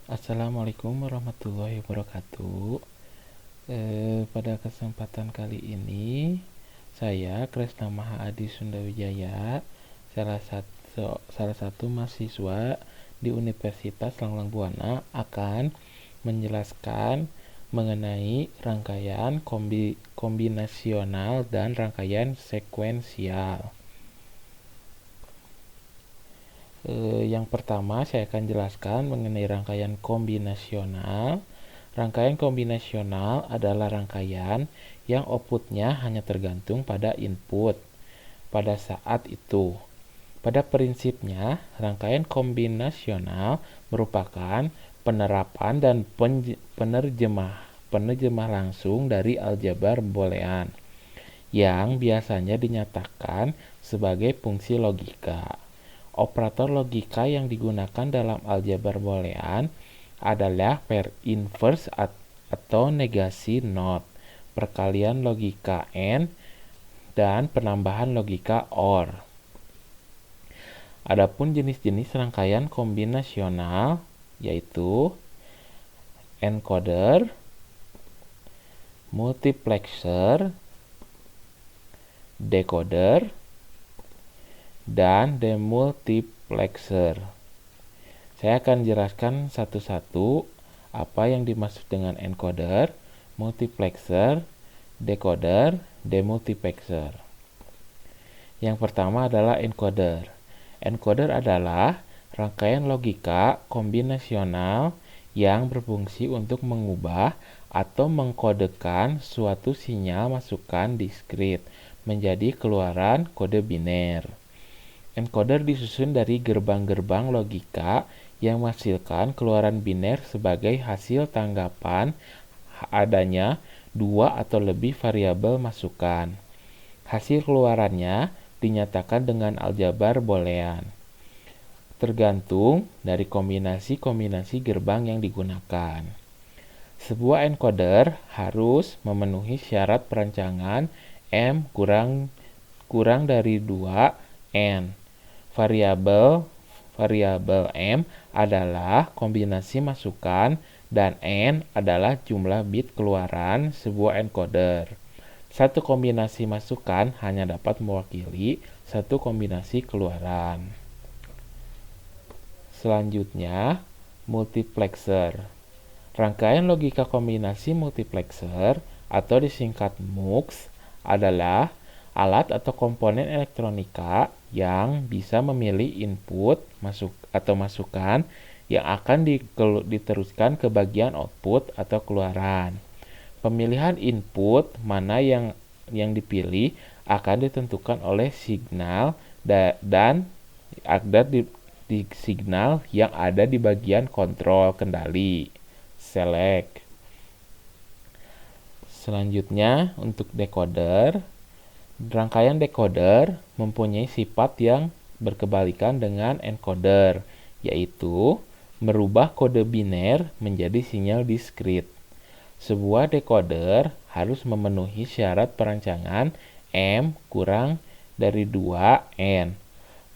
Assalamualaikum warahmatullahi wabarakatuh. Pada kesempatan kali ini, saya Kresna Mahaadi Sundawijaya, salah satu mahasiswa di Universitas Langlang Buana akan menjelaskan mengenai rangkaian kombinasional dan rangkaian sekuensial. Yang pertama, saya akan jelaskan mengenai rangkaian kombinasional. Rangkaian kombinasional adalah rangkaian yang outputnya hanya tergantung pada input pada saat itu. Pada prinsipnya, rangkaian kombinasional merupakan penerapan dan penerjemah langsung dari aljabar boolean yang biasanya dinyatakan sebagai fungsi logika. Operator logika yang digunakan dalam aljabar boolean adalah pair inverse atau negasi not, perkalian logika AND, dan penambahan logika OR. Adapun jenis-jenis rangkaian kombinasional yaitu encoder, multiplexer, decoder, dan demultiplexer. Saya akan jelaskan satu-satu apa yang dimaksud dengan encoder, multiplexer, decoder, demultiplexer. Yang pertama adalah encoder. Encoder adalah rangkaian logika kombinasional yang berfungsi untuk mengubah atau mengkodekan suatu sinyal masukan diskrit menjadi keluaran kode biner. Encoder disusun dari gerbang-gerbang logika yang menghasilkan keluaran biner sebagai hasil tanggapan adanya dua atau lebih variabel masukan. Hasil keluarannya dinyatakan dengan aljabar boolean, tergantung dari kombinasi-kombinasi gerbang yang digunakan. Sebuah encoder harus memenuhi syarat perancangan M kurang dari 2 N. Variabel M adalah kombinasi masukan dan N adalah jumlah bit keluaran sebuah encoder. Satu kombinasi masukan hanya dapat mewakili satu kombinasi keluaran. Selanjutnya, multiplexer. Rangkaian logika kombinasi multiplexer atau disingkat MUX adalah alat atau komponen elektronika yang bisa memilih input atau masukan yang akan diteruskan ke bagian output atau keluaran. Pemilihan input mana yang dipilih akan ditentukan oleh signal dan ada di signal yang ada di bagian kontrol kendali, select. Selanjutnya, untuk decoder, rangkaian decoder mempunyai sifat yang berkebalikan dengan encoder, yaitu merubah kode biner menjadi sinyal diskrit. Sebuah decoder harus memenuhi syarat perancangan M kurang dari 2 N.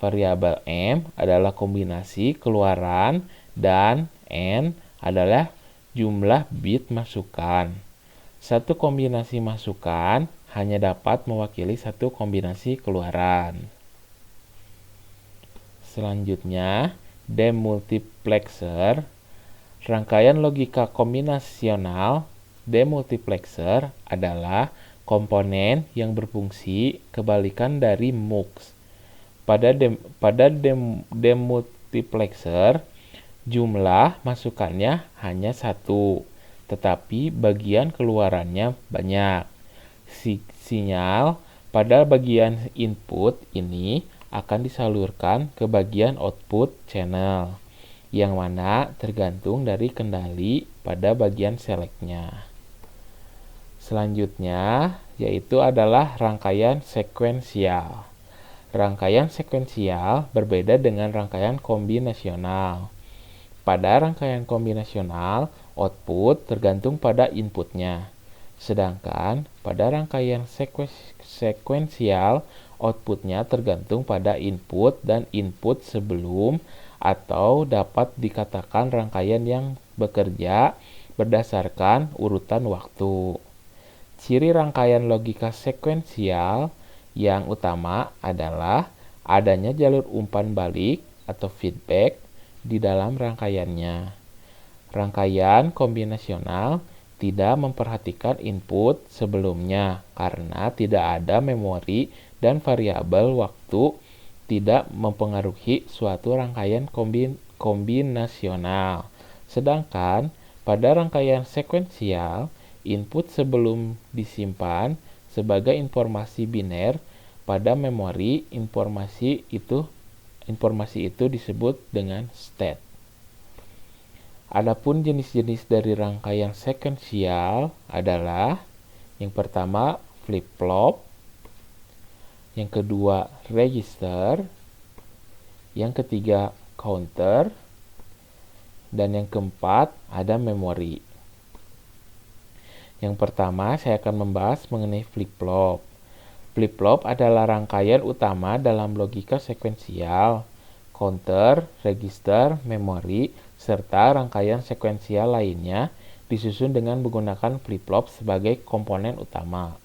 Variabel M adalah kombinasi keluaran dan N adalah jumlah bit masukan. Satu kombinasi masukan hanya dapat mewakili satu kombinasi keluaran. Selanjutnya, demultiplexer. Rangkaian logika kombinasional demultiplexer adalah komponen yang berfungsi kebalikan dari MUX. Pada demultiplexer, jumlah masukannya hanya satu, tetapi bagian keluarannya banyak. Sinyal pada bagian input ini akan disalurkan ke bagian output channel, yang mana tergantung dari kendali pada bagian selectnya. Selanjutnya, yaitu adalah rangkaian sekuensial. Rangkaian sekuensial berbeda dengan rangkaian kombinasional. Pada rangkaian kombinasional, output tergantung pada inputnya. Sedangkan pada rangkaian sekuensial, Outputnya tergantung pada input dan input sebelum, atau dapat dikatakan rangkaian yang bekerja berdasarkan urutan waktu. Ciri rangkaian logika sekuensial yang utama adalah adanya jalur umpan balik atau feedback di dalam rangkaiannya. Rangkaian kombinasional tidak memperhatikan input sebelumnya karena tidak ada memori dan variabel waktu tidak mempengaruhi suatu rangkaian kombinasional. Sedangkan pada rangkaian sekuensial, input sebelum disimpan sebagai informasi biner pada memori. Informasi itu disebut dengan state. Adapun jenis-jenis dari rangkaian sekuensial adalah yang pertama flip-flop, yang kedua register, yang ketiga counter, dan yang keempat ada memori. Yang pertama saya akan membahas mengenai flip-flop. Flip-flop adalah rangkaian utama dalam logika sekuensial. Counter, register, memori, serta rangkaian sekuensial lainnya disusun dengan menggunakan flip-flop sebagai komponen utama.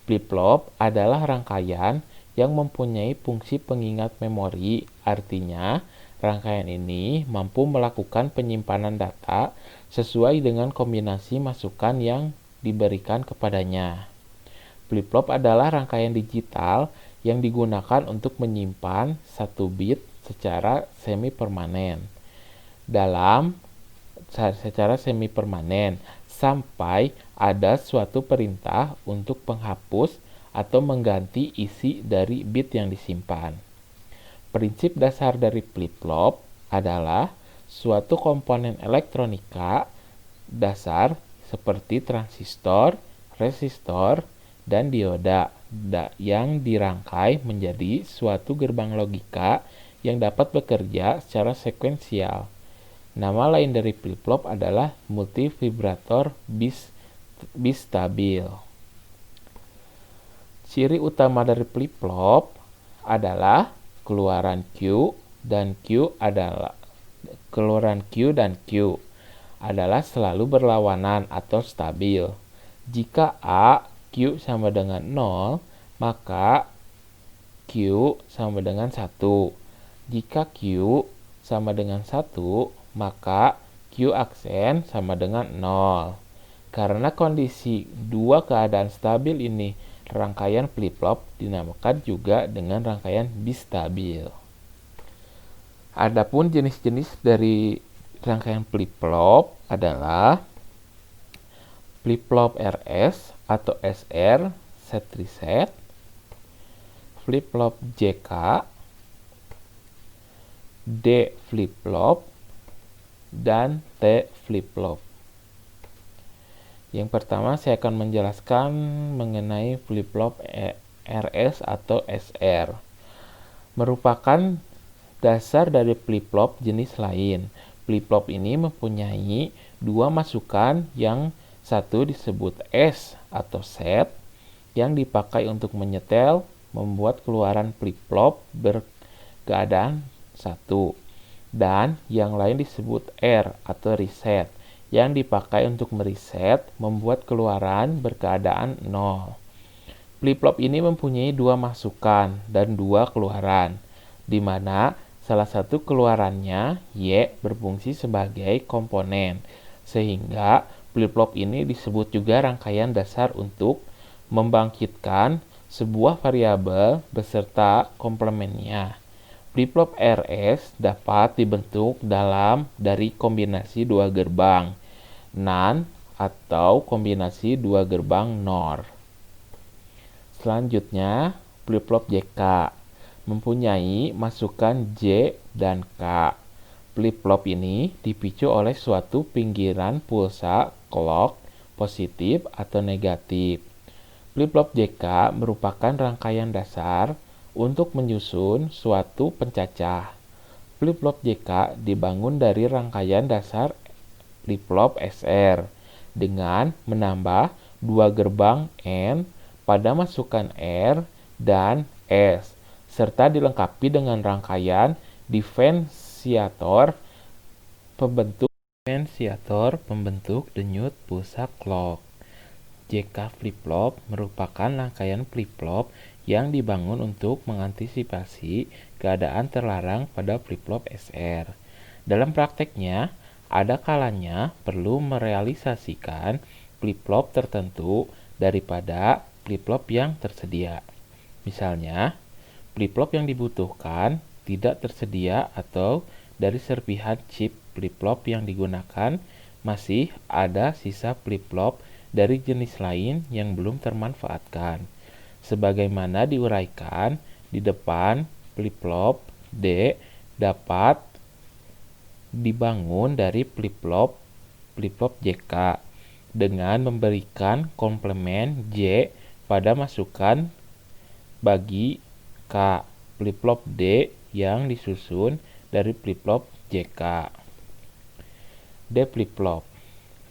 Flip-flop adalah rangkaian yang mempunyai fungsi pengingat memori, artinya rangkaian ini mampu melakukan penyimpanan data sesuai dengan kombinasi masukan yang diberikan kepadanya. Flip-flop adalah rangkaian digital yang digunakan untuk menyimpan satu bit secara semi-permanen sampai ada suatu perintah untuk menghapus atau mengganti isi dari bit yang disimpan. Prinsip dasar dari flip-flop adalah suatu komponen elektronika dasar seperti transistor, resistor, dan dioda yang dirangkai menjadi suatu gerbang logika yang dapat bekerja secara sekuensial. Nama lain dari flip-flop adalah multivibrator bistabil. Ciri utama dari flip-flop adalah keluaran Q dan Q adalah selalu berlawanan atau stabil. Jika A Q sama dengan 0, maka Q sama dengan 1. Jika Q sama dengan 1, maka Q aksen sama dengan 0. Karena kondisi dua keadaan stabil ini, rangkaian flip-flop dinamakan juga dengan rangkaian bistabil. Adapun jenis-jenis dari rangkaian flip-flop adalah flip-flop RS atau SR, set reset, flip-flop JK, D flip-flop, dan T flip-flop. Yang pertama saya akan menjelaskan mengenai flip-flop RS atau SR. Merupakan dasar dari flip-flop jenis lain. Flip-flop ini mempunyai dua masukan, yang satu disebut S atau set, yang dipakai untuk menyetel membuat keluaran flip-flop berkeadaan 1, dan yang lain disebut R atau reset, yang dipakai untuk mereset membuat keluaran berkeadaan 0. Flip-flop ini mempunyai dua masukan dan dua keluaran, di mana salah satu keluarannya Y berfungsi sebagai komponen, sehingga flip-flop ini disebut juga rangkaian dasar untuk membangkitkan sebuah variabel beserta komplemennya. Flip-flop RS dapat dibentuk dari kombinasi dua gerbang NAND atau kombinasi dua gerbang NOR. Selanjutnya, flip-flop JK mempunyai masukan J dan K. Flip-flop ini dipicu oleh suatu pinggiran pulsa clock positif atau negatif. Flip-flop JK merupakan rangkaian dasar untuk menyusun suatu pencacah. Flip-flop JK dibangun dari rangkaian dasar flip-flop SR dengan menambah dua gerbang N pada masukan R dan S, serta dilengkapi dengan rangkaian diferensiator pembentuk denyut pulsa clock. JK flip-flop merupakan rangkaian flip-flop yang dibangun untuk mengantisipasi keadaan terlarang pada flip-flop SR. Dalam prakteknya, ada kalanya perlu merealisasikan flip-flop tertentu daripada flip-flop yang tersedia. Misalnya, flip-flop yang dibutuhkan tidak tersedia atau dari serpihan chip flip-flop yang digunakan masih ada sisa flip-flop dari jenis lain yang belum termanfaatkan. Sebagaimana diuraikan di depan, flip-flop D dapat dibangun dari flip-flop JK dengan memberikan komplement J pada masukan bagi K flip-flop D yang disusun dari flip-flop JK. D flip-flop.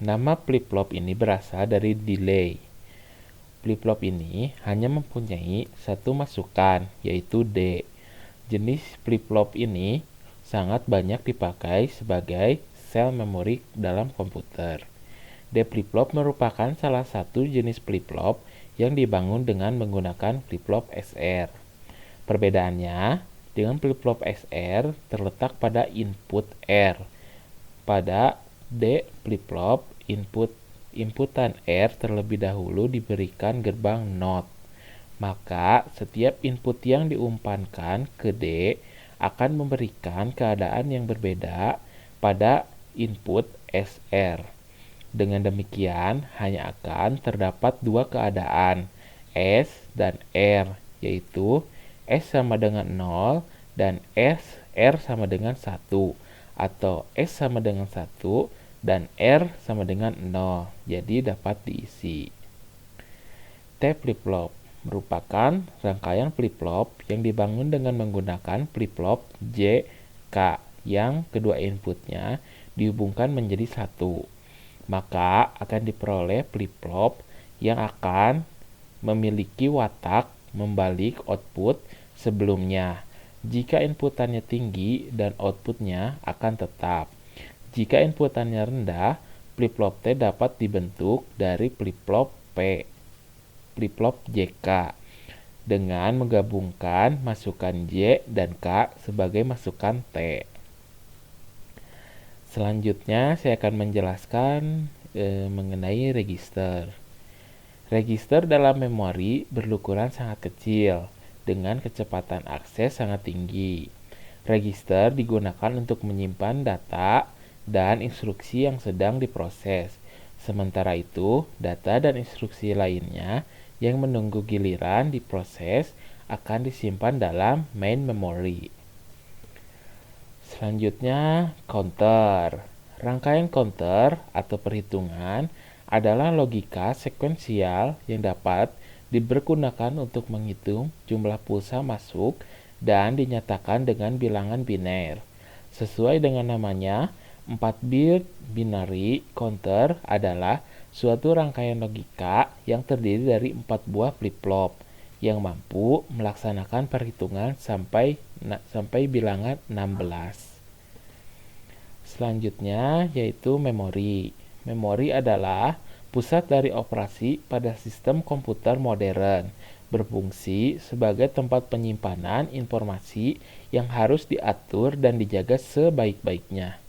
Nama flip-flop ini berasal dari delay. Flip-flop ini hanya mempunyai satu masukan, yaitu D. Jenis flip-flop ini sangat banyak dipakai sebagai sel memori dalam komputer. D flip-flop merupakan salah satu jenis flip-flop yang dibangun dengan menggunakan flip-flop SR. Perbedaannya dengan flip-flop SR terletak pada input R. Pada D flip-flop, inputan R terlebih dahulu diberikan gerbang NOT. Maka setiap input yang diumpankan ke D akan memberikan keadaan yang berbeda pada input SR. Dengan demikian, hanya akan terdapat dua keadaan, S dan R, yaitu S sama dengan 0 dan R sama dengan 1, atau S sama dengan 1 dan R sama dengan 0, jadi dapat diisi. T flip-flop merupakan rangkaian flip-flop yang dibangun dengan menggunakan flip-flop J, K yang kedua inputnya dihubungkan menjadi satu. Maka akan diperoleh flip-flop yang akan memiliki watak membalik output sebelumnya. Jika inputannya tinggi dan outputnya akan tetap. Jika inputannya rendah, flip-flop T dapat dibentuk dari flip-flop P, flip-flop JK, dengan menggabungkan masukan J dan K sebagai masukan T. Selanjutnya saya akan menjelaskan mengenai register. Register dalam memori berukuran sangat kecil dengan kecepatan akses sangat tinggi. Register digunakan untuk menyimpan data dan instruksi yang sedang diproses. Sementara itu, data dan instruksi lainnya yang menunggu giliran diproses akan disimpan dalam main memory. Selanjutnya, counter. Rangkaian counter atau perhitungan adalah logika sekuensial yang dapat dipergunakan untuk menghitung jumlah pulsa masuk dan dinyatakan dengan bilangan biner. Sesuai dengan namanya, 4-bit binary counter adalah suatu rangkaian logika yang terdiri dari 4 buah flip-flop yang mampu melaksanakan perhitungan sampai bilangan 16. Selanjutnya yaitu memori. Memori adalah pusat dari operasi pada sistem komputer modern, berfungsi sebagai tempat penyimpanan informasi yang harus diatur dan dijaga sebaik-baiknya.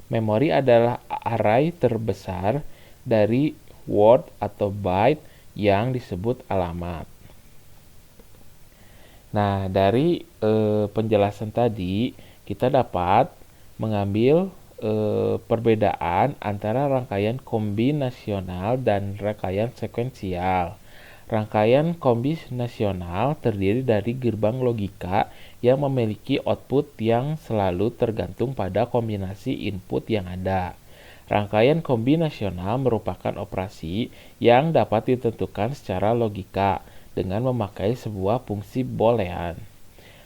Memori adalah array terbesar dari word atau byte yang disebut alamat. Nah, dari penjelasan tadi kita dapat mengambil perbedaan antara rangkaian kombinasional dan rangkaian sekuensial. Rangkaian kombinasional terdiri dari gerbang logika yang memiliki output yang selalu tergantung pada kombinasi input yang ada. Rangkaian kombinasional merupakan operasi yang dapat ditentukan secara logika dengan memakai sebuah fungsi boolean.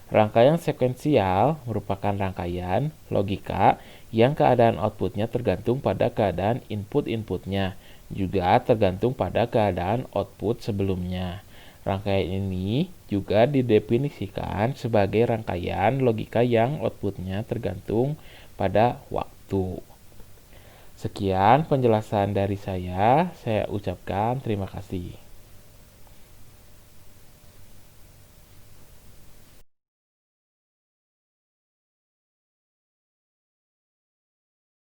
Rangkaian sekuensial merupakan rangkaian logika yang keadaan outputnya tergantung pada keadaan input-inputnya, juga tergantung pada keadaan output sebelumnya. Rangkaian ini juga didefinisikan sebagai rangkaian logika yang outputnya tergantung pada waktu. Sekian penjelasan dari saya ucapkan terima kasih.